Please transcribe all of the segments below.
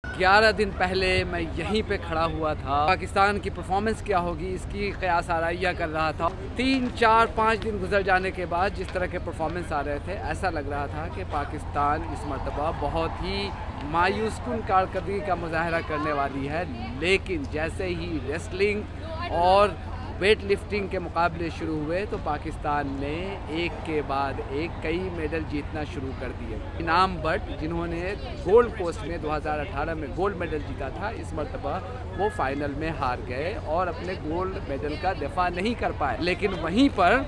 11 दिन पहले मैं यहीं पे खड़ा हुआ था। पाकिस्तान की परफॉर्मेंस क्या होगी इसकी क़यास आराइया कर रहा था। 3, 4, 5 दिन गुजर जाने के बाद जिस तरह के परफॉर्मेंस आ रहे थे, ऐसा लग रहा था कि पाकिस्तान इस मरतबा बहुत ही मायूसकुन कारकर्दगी का मुजाहरा करने वाली है। लेकिन जैसे ही रेसलिंग और वेट लिफ्टिंग के मुकाबले शुरू हुए तो पाकिस्तान ने एक के बाद एक कई मेडल जीतना शुरू कर दिए। इनाम भट्ट, जिन्होंने गोल्ड कोस्ट में 2018 में गोल्ड मेडल जीता था, इस मरतबा वो फाइनल में हार गए और अपने गोल्ड मेडल का दफा नहीं कर पाए। लेकिन वहीं पर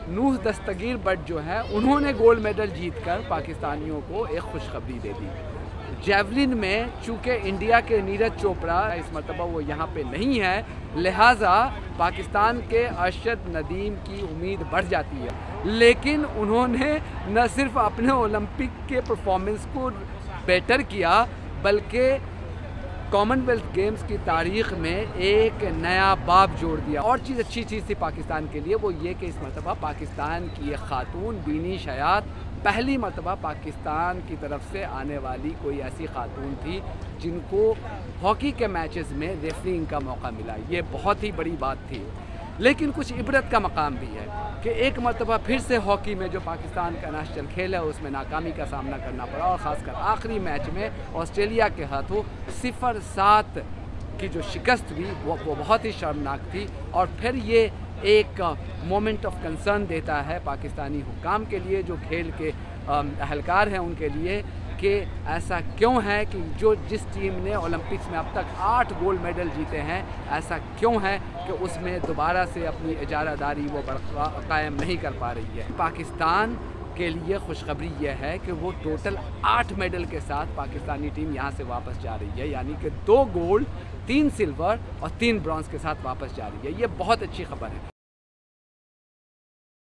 नूह दस्तगीर भट्ट जो है, उन्होंने गोल्ड मेडल जीतकर पाकिस्तानियों को एक खुशखबरी दे दी। जेवलिन में चूँकि इंडिया के नीरज चोपड़ा इस मरतबा वो यहाँ पे नहीं है, लिहाजा पाकिस्तान के अरशद नदीम की उम्मीद बढ़ जाती है। लेकिन उन्होंने न सिर्फ अपने ओलंपिक के परफॉर्मेंस को बेटर किया, बल्कि कॉमनवेल्थ गेम्स की तारीख़ में एक नया बाब जोड़ दिया। और अच्छी चीज़ थी पाकिस्तान के लिए, वो ये कि इस मरतबा पाकिस्तान की एक खातून बीनी शयात पहली मरतबा पाकिस्तान की तरफ से आने वाली कोई ऐसी खातून थी जिनको हॉकी के मैचेस में रेफरिंग का मौका मिला। ये बहुत ही बड़ी बात थी। लेकिन कुछ इबरत का मकाम भी है कि एक मरतबा फिर से हॉकी में जो पाकिस्तान का नेशनल खेल है उसमें नाकामी का सामना करना पड़ा, और ख़ासकर आखिरी मैच में ऑस्ट्रेलिया के हाथों 0-7 की जो शिकस्त हुई वो बहुत ही शर्मनाक थी। और फिर ये एक मोमेंट ऑफ कंसर्न देता है पाकिस्तानी हुक्काम के लिए, जो खेल के अहलकार हैं उनके लिए, कि ऐसा क्यों है कि जिस टीम ने ओलंपिक्स में अब तक 8 गोल्ड मेडल जीते हैं, ऐसा क्यों है कि उसमें दोबारा से अपनी इजारादारी वो कायम नहीं कर पा रही है। पाकिस्तान के लिए खुशखबरी यह है कि वो टोटल 8 मेडल के साथ पाकिस्तानी टीम यहाँ से वापस जा रही है, यानी कि 2 गोल्ड, 3 सिल्वर और 3 ब्रॉन्ज़ के साथ वापस जा रही है। ये बहुत अच्छी खबर है।